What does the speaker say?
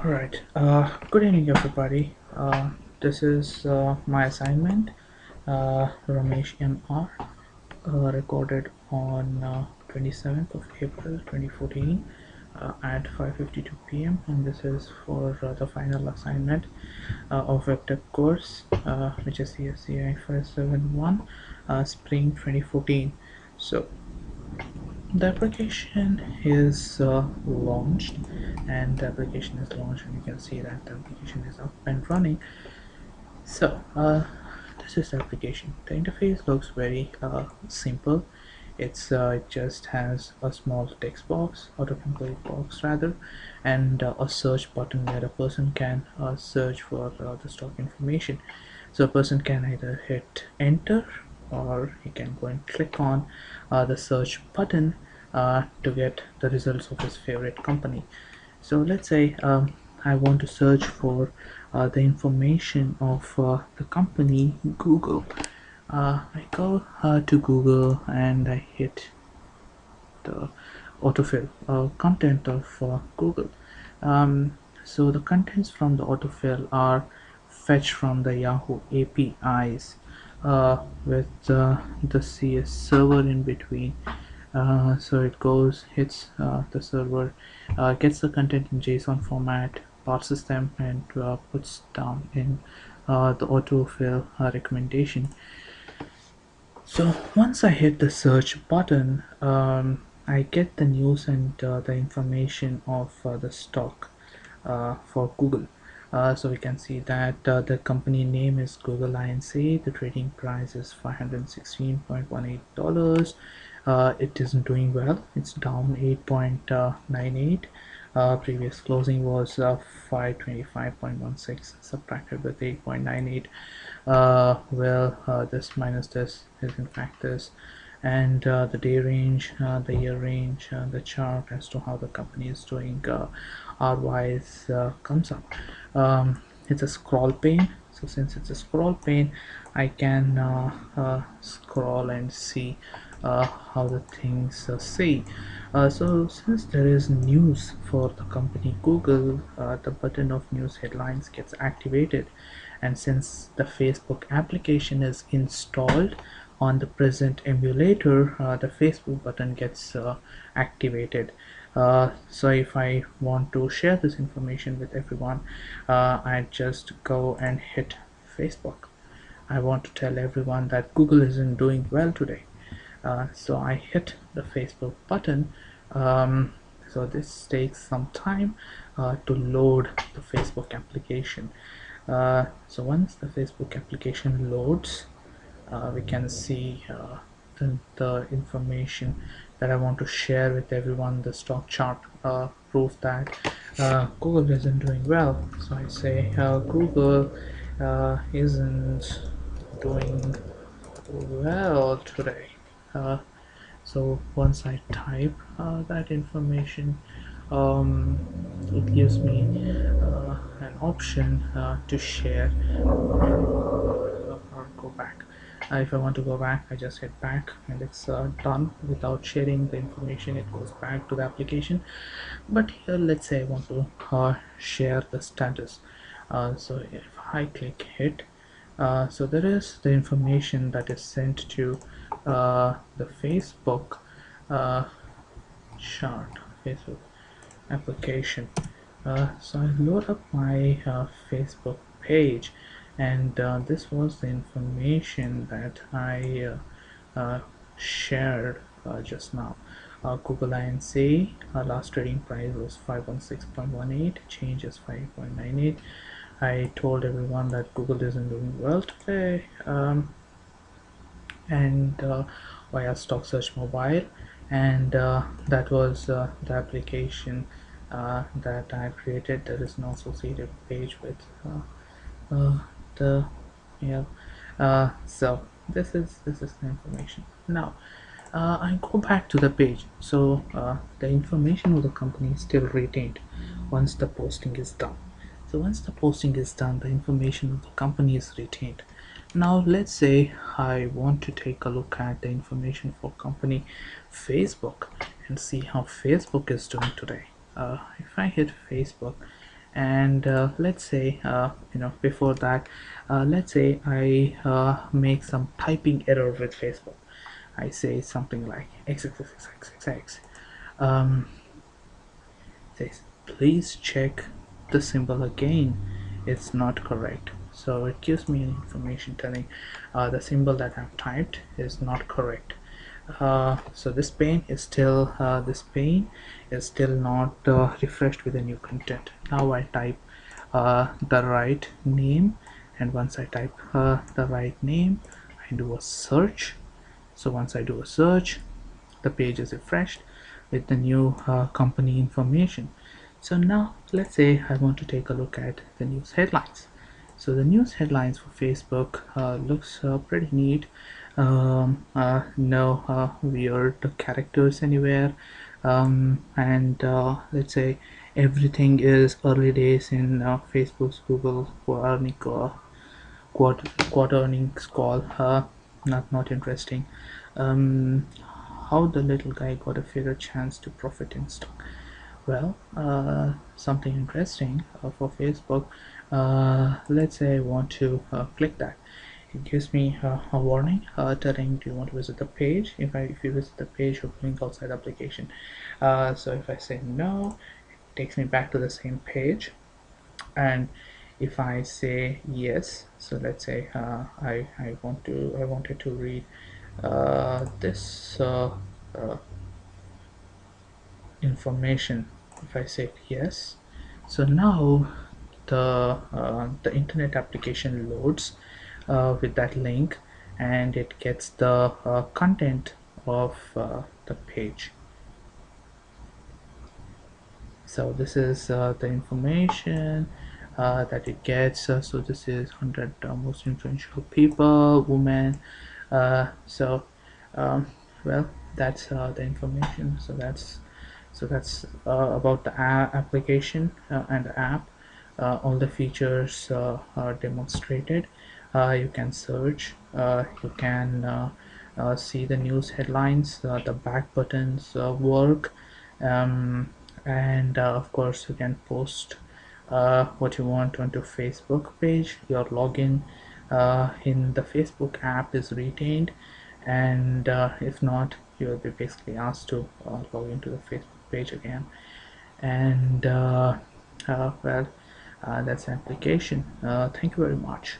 Alright, good evening everybody. This is my assignment, Ramesh MR, recorded on 27th of April 2014 at 5:52 p.m. and this is for the final assignment of WebTech course, which is Csci 571, Spring 2014. So the application is launched, and the application is launched and you can see that the application is up and running. So this is the application. The interface looks very simple. It just has a small text box, autocomplete box rather, and a search button where a person can search for the stock information. So a person can either hit enter or he can go and click on the search button to get the results of his favorite company. So let's say I want to search for the information of the company Google. I go to Google and I hit the autofill content of Google. So the contents from the autofill are fetched from the Yahoo APIs with the CS server in between. So it goes, hits the server, gets the content in JSON format, parses them, and puts down in the autofill recommendation. So once I hit the search button, I get the news and the information of the stock for Google. So we can see that the company name is Google Inc. The trading price is $516.18. It isn't doing well. It's down 8.98. Previous closing was 525.16 subtracted with 8.98. This minus this is in fact this, and the day range, the year range, the chart as to how the company is doing R-wise comes up. It's a scroll pane, so since it's a scroll pane I can scroll and see how the things say. So since there is news for the company Google, the button of news headlines gets activated, and since the Facebook application is installed on the present emulator, the Facebook button gets activated. So if I want to share this information with everyone, I just go and hit Facebook. I want to tell everyone that Google isn't doing well today. So I hit the Facebook button. So this takes some time to load the Facebook application. So once the Facebook application loads, we can see the information that I want to share with everyone. The stock chart proves that Google isn't doing well. So I say Google isn't doing well today. So once I type that information, it gives me an option to share or go back. If I want to go back, I just hit back and it's done. Without sharing the information, it goes back to the application. But here let's say I want to share the status. So if I click hit, so there is the information that is sent to the Facebook chart, Facebook application. So I load up my Facebook page, and this was the information that I shared just now. Google Inc. Last trading price was 516.18, change is 5.98. I told everyone that Google isn't doing well today, and via stock search mobile, and that was the application that I created. There is no associated page with the yeah. So this is the information. Now I go back to the page. So the information of the company is still retained once the posting is done. So once the posting is done, the information of the company is retained. Now let's say I want to take a look at the information for company Facebook and see how Facebook is doing today. If I hit Facebook And let's say before that, let's say I make some typing error with Facebook. I say something like xxxxxx. um, says please check the symbol again, it's not correct. So it gives me an information telling the symbol that I've typed is not correct. So this pane is still not refreshed with a new content. Now I type the right name, and once I type the right name, I do a search. So once I do a search, the page is refreshed with the new company information. So now let's say I want to take a look at the news headlines. So the news headlines for Facebook looks pretty neat. No weird characters anywhere, and let's say everything is early days in Facebook's Google quarter earnings call. Not interesting. Um, how the little guy got a fairer chance to profit in stock. Well, something interesting for Facebook. Let's say I want to click that. It gives me a warning telling, do you want to visit the page? If you visit the page, you're going outside the application. So if I say no, it takes me back to the same page. And if I say yes, so let's say I wanted to read this information. If I say yes, so now the internet application loads with that link, and it gets the content of the page. So this is the information that it gets. So this is 100 most influential people, women. So um, well, that's the information. So that's about the application and the app. All the features are demonstrated. You can search, you can see the news headlines, the back buttons work, um, and of course you can post what you want onto Facebook page. Your login in the Facebook app is retained, and if not, you will be basically asked to log into the Facebook page again. And well, that's the application. Thank you very much.